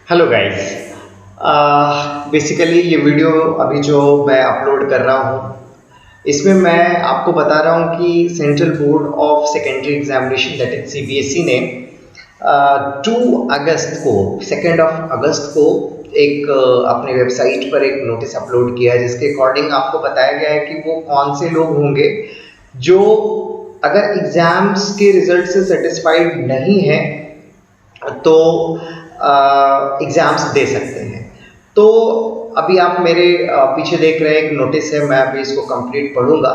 Hello guys. Basically ये video अभी जो मैं अपलोड कर रहा हूँ इसमें मैं आपको बता रहा हूँ कि central board of secondary examination that is CBSE ने 2 अगस्त को एक अपने वेबसाइट पर एक नोटिस अपलोड किया है जिसके अकॉर्डिंग आपको बताया गया है कि वो कौन से लोग होंगे जो अगर एग्जाम्स के रिजल्ट से सेटिस्फाइड नहीं है तो एग्ज़ाम्स दे सकते हैं। तो अभी आप मेरे पीछे देख रहे हैं एक नोटिस है, मैं अभी इसको कंप्लीट पढ़ूंगा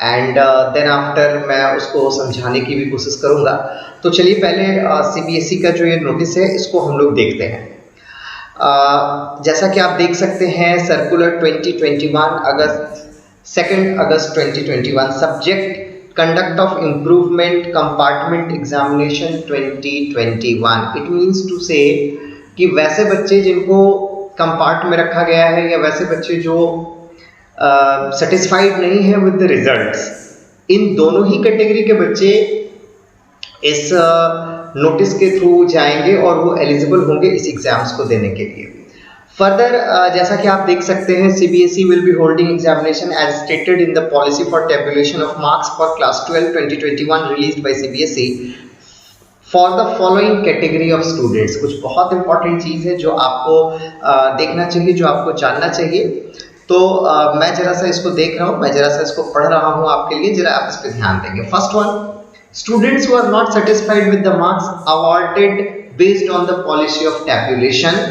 एंड देन आफ्टर मैं उसको समझाने की भी कोशिश करूंगा। तो चलिए पहले सीबीएसई का जो ये नोटिस है इसको हम लोग देखते हैं। जैसा कि आप देख सकते हैं circular 2021 August 2 August 2021 subject conduct of improvement compartment examination 2021। it means to say कि वैसे बच्चे जिनको कंपार्ट में रखा गया है या वैसे बच्चे जो सेटिस्फाइड नहीं है विद द रिजल्ट्स, इन दोनों ही कैटेगरी के बच्चे इस नोटिस के थ्रू जाएंगे और वो एलिजिबल होंगे इस एग्जाम्स को देने के लिए। फर्दर जैसा कि आप देख सकते हैं CBSE will be holding examination as stated in the policy for tabulation of marks for class 12 2021 released by CBSE for the following category of students. कुछ बहुत इंपॉर्टेंट चीज़ है जो आपको देखना चाहिए, जो आपको जानना चाहिए। तो मैं जरा सा इसको देख रहा हूँ, मैं जरा सा इसको पढ़ रहा हूँ आपके लिए, जरा आप इस पर ध्यान देंगे। First one, students who are not satisfied with the marks awarded based on the policy of tabulation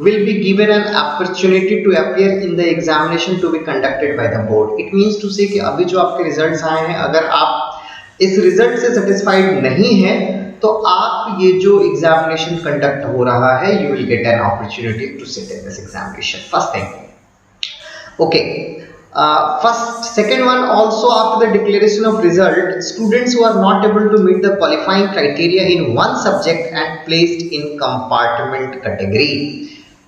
will be given an opportunity to appear in the examination to be conducted by the board। it means to say कि अभी जो आपके results आए हैं, अगर आप इस result से सेटिस्फाइड नहीं है तो आप ये जो एग्जामिनेशन कंडक्ट हो रहा है you will get an opportunity to sit in this examination. First thing, okay. Second one, also after the declaration of result, students who are not able to meet the qualifying criteria in one subject and placed in compartment category।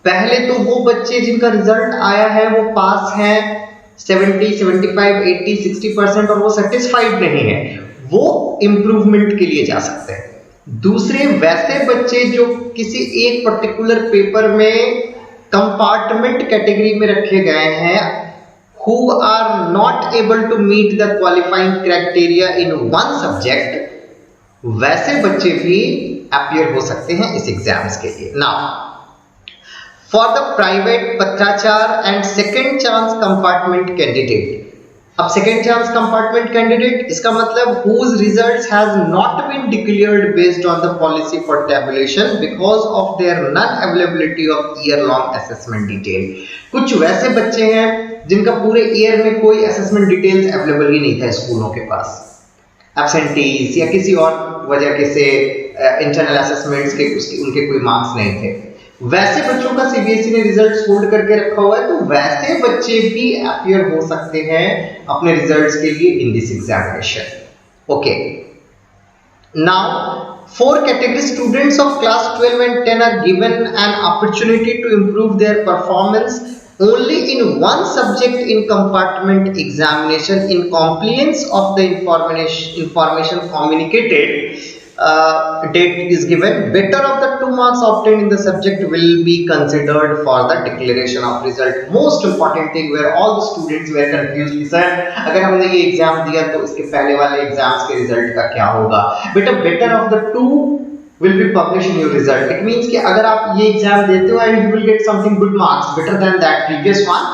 पहले तो वो बच्चे जिनका result आया है वो पास हैं 70, 75, 80, 60% और वो सेटिस्फाइड नहीं है, वो इम्प्रूवमेंट के लिए जा सकते हैं। दूसरे वैसे बच्चे जो किसी एक पर्टिकुलर पेपर में कंपार्टमेंट कैटेगरी में रखे गए हैं, who are not able to meet the qualifying criteria in one subject, वैसे बच्चे भी अपीयर हो सकते हैं इस एग्जाम्स के लिए। नाउ फॉर द प्राइवेट पत्राचार and second chance compartment candidate. अब सेकेंड चांस कंपार्टमेंट कैंडिडेट इसका मतलब whose results has not been declared based on the policy for tabulation because of their non availability of year long assessment detail। कुछ वैसे बच्चे हैं जिनका पूरे year में कोई असेसमेंट डिटेल्स अवेलेबल ही नहीं था स्कूलों के पास, एब्सेंटीज या किसी और वजह के से इंटरनल असेसमेंट्स के उनके कोई मार्क्स नहीं थे। वैसे बच्चों का सीबीएसई ने रिजल्ट्स होल्ड करके रखा हुआ है, तो वैसे बच्चे भी अपीयर हो सकते हैं अपने रिजल्ट्स के लिए इन this examination. Okay, now 4 category students of class 12 and 10 are given an opportunity to improve their performance only in one subject in compartment examination in compliance of the information communicated date is given। better of the 2 marks obtained in the subject will be considered for the declaration of result। most important thing where all the students were confused कि sir अगर हमने ये exam दिया तो इसके पहले वाले exams के रिजल्ट का क्या होगा। बेटा better of the 2 will be published in your result। it means कि अगर आप ये एग्जाम देते हो and you will get something good marks better than that previous one,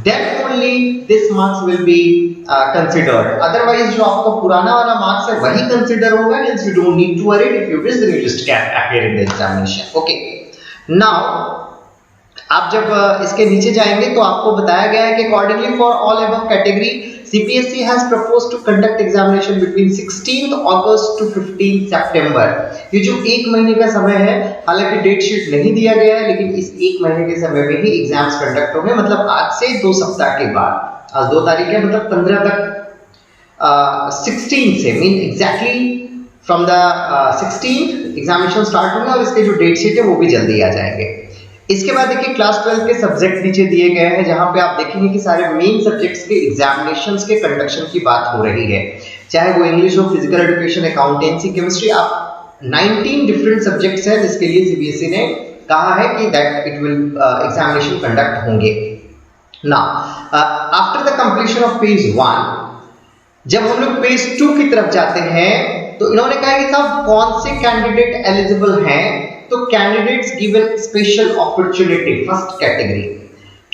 then only this marks will be considered। otherwise जो आपका पुराना वाला मार्क्स है वही कंसिडर होगा, hence you don't need to worry। if you wish then you just can appear in the examination। okay, now आप जब इसके नीचे जाएंगे तो आपको बताया गया है कि accordingly for all above category CPSE has proposed to conduct examination between 16th August to 15th September। ये जो एक महीने का समय है, हालांकि डेट शीट नहीं दिया गया है, लेकिन इस एक महीने के समय में ही एग्जाम्स कंडक्ट होंगे। मतलब आज से 2 सप्ताह के बाद, आज 2 तारीख है, मतलब 15 तक 16 से mean exactly from the 16th examination start होंगे और इसके जो डेट शीट है वो भी जल्दी आ जाएंगे। इसके बाद देखिए क्लास 12 के सब्जेक्ट नीचे दिए गए हैं, जहां पे आप देखेंगे कि सारे मेन सब्जेक्ट्स के एग्जामिनेशंस के कंडक्शन की बात हो रही है, चाहे वो इंग्लिश हो, फिजिकल एजुकेशन, अकाउंटेंसी, केमिस्ट्री। आप 19 डिफरेंट सब्जेक्ट्स हैं जिसके लिए सीबीएसई ने कहा है कि that it will examination conduct होंगे। Now after the completion of page 1, जब हम लोग पेज 2 की तरफ जाते हैं तो इन्होंने कहा कि साहब कौन से कैंडिडेट एलिजिबल हैं, तो candidates given special opportunity, first category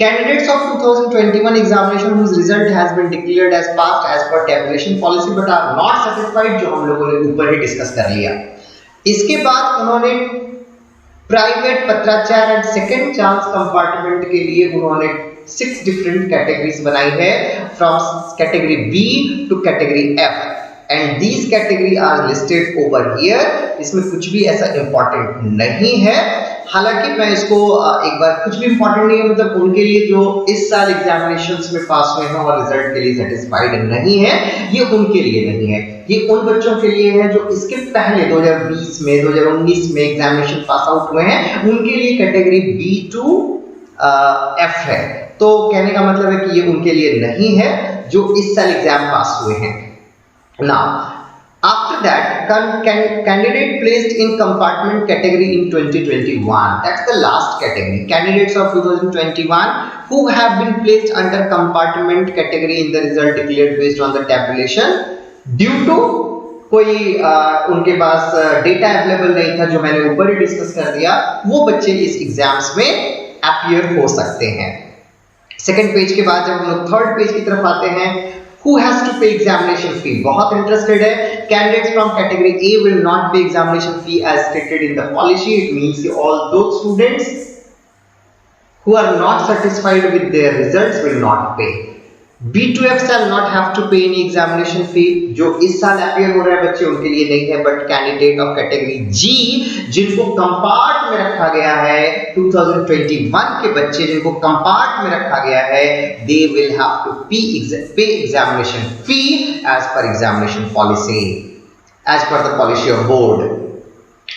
candidates of 2021 examination whose result has been declared as passed as per tabulation policy but are not satisfied, जो हम लोगों ने ऊपर ही डिस्कस कर लिया। इसके बाद उन्होंने प्राइवेट पत्राचार एंड सेकंड चांस कंपार्टमेंट के लिए उन्होंने 6 डिफरेंट कैटेगरीज बनाई है, from category B to category F, and these category are listed over here. इसमें कुछ भी ऐसा इंपॉर्टेंट नहीं है, हालांकि मैं इसको एक बार, कुछ भी इंपॉर्टेंट नहीं है मतलब उनके लिए जो इस साल एग्जामिनेशंस में पास हुए हैं और रिजल्ट के लिए सेटिस्फाइड नहीं है, ये उनके लिए नहीं है, ये उन बच्चों के लिए है जो इसके पहले 2020 में 2019 में एग्जामिनेशन पास आउट हुए हैं, उनके लिए कैटेगरी बी टू एफ है। तो कहने का मतलब है कि ये उनके लिए नहीं है जो इस साल एग्जाम पास हुए हैं। Now after that, candidate placed in compartment category in 2021, that's the last category, candidates of 2021 who have been placed under compartment category in the result declared based on the tabulation due to कोई उनके पास data available नहीं था, जो मैंने ऊपर ही discuss कर दिया, वो बच्चे इस एग्जाम्स में अपीयर हो सकते हैं। सेकंड पेज के बाद जब हम लोग थर्ड पेज की तरफ आते हैं, who has to pay examination fee, बहुत इंटरेस्टेड है। Candidates from category A will not pay examination fee as stated in the policy. It means that all those students who are not satisfied with their results will not pay. B2F shall not have to pay any examination fee, जो इस साल appear हो रहे हैं बच्चे उनके लिए नहीं है, बट कैंडिडेट ऑफ कैटेगरी जी जिनको कंपार्ट में रखा गया है, 2021 के बच्चे जिनको कंपार्ट में रखा गया है, they will have to pay examination fee as per examination policy, as per the policy of board.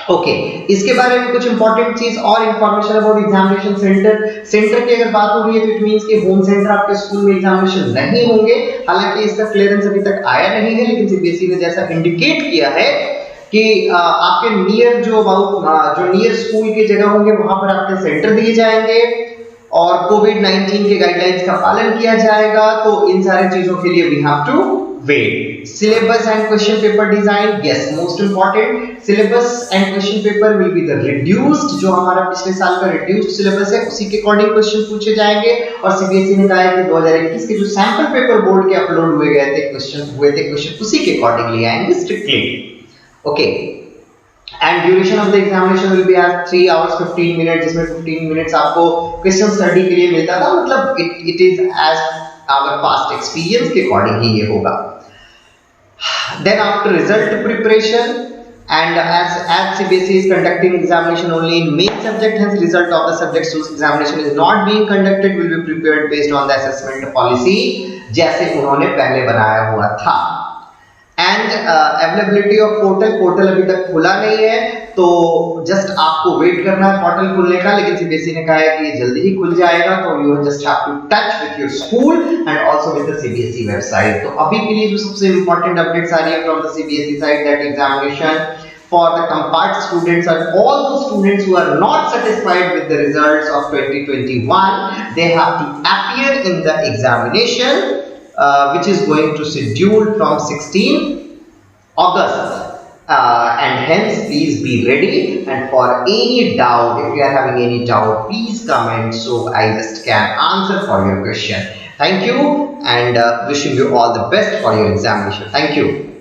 Okay, इसके बारे में कुछ इंपॉर्टेंट चीज और information about examination centre. Centre की अगर बात हो रही है तो इट मींस कि होम सेंटर आपके स्कूल में एग्जामिनेशन नहीं होंगे, हालांकि इसका क्लियरेंस अभी तक आया नहीं है, लेकिन सीबीएसई ने जैसा इंडिकेट किया है कि आपके नियर जो नियर स्कूल की जगह होंगे वहां पर आपके सेंटर दिए जाएंगे और कोविड-19 के गाइडलाइंस का पालन किया जाएगा। तो इन सारी चीजों के लिए we have to wait. Syllabus and question paper design, yes most important, syllabus and question paper will be the reduced, जो हमारा पिछले साल का रिड्यूस्ड सिलेबस है उसी के अकॉर्डिंग क्वेश्चन पूछे जाएंगे। और सीबीएसई ने कहा है कि 2021 के जो सैंपल पेपर बोर्ड के अपलोड हुए गए थे, क्वेश्चन उसी के अकॉर्डिंग ले आएंगे strictly. Okay, and duration of the examination will be as 3 hours 15 minutes, जिसमें 15 मिनट्स आपको क्वेश्चन स्टडी के लिए मिलता था, मतलब it is as our past experience के अकॉर्डिंग ही ये होगा। Then after result preparation, and as CBSE is conducting examination only in main subject, hence result of the subjects whose examination is not being conducted will be prepared based on the assessment policy जैसे उन्होंने पहले बनाया हुआ था। And availability of portal अभी तक खुला नहीं है, तो जस्ट आपको वेट करना है पोर्टल खुलने का, लेकिन सीबीएसई ने कहा है कि ये जल्दी ही खुल जाएगा, तो you just have to touch with your school and also with the CBSE website. तो अभी के लिए जो सबसे इंपॉर्टेंट अपडेट्स आ रही है from the CBSE side, that examination for the compart students and all those students who are not satisfied with the results of 2021, they have to appear in the examination which is going to schedule from 16 August. And hence please be ready, and for any doubt, if you are having any doubt, please comment so I just can answer for your question. Thank you, and wishing you all the best for your examination. Thank you.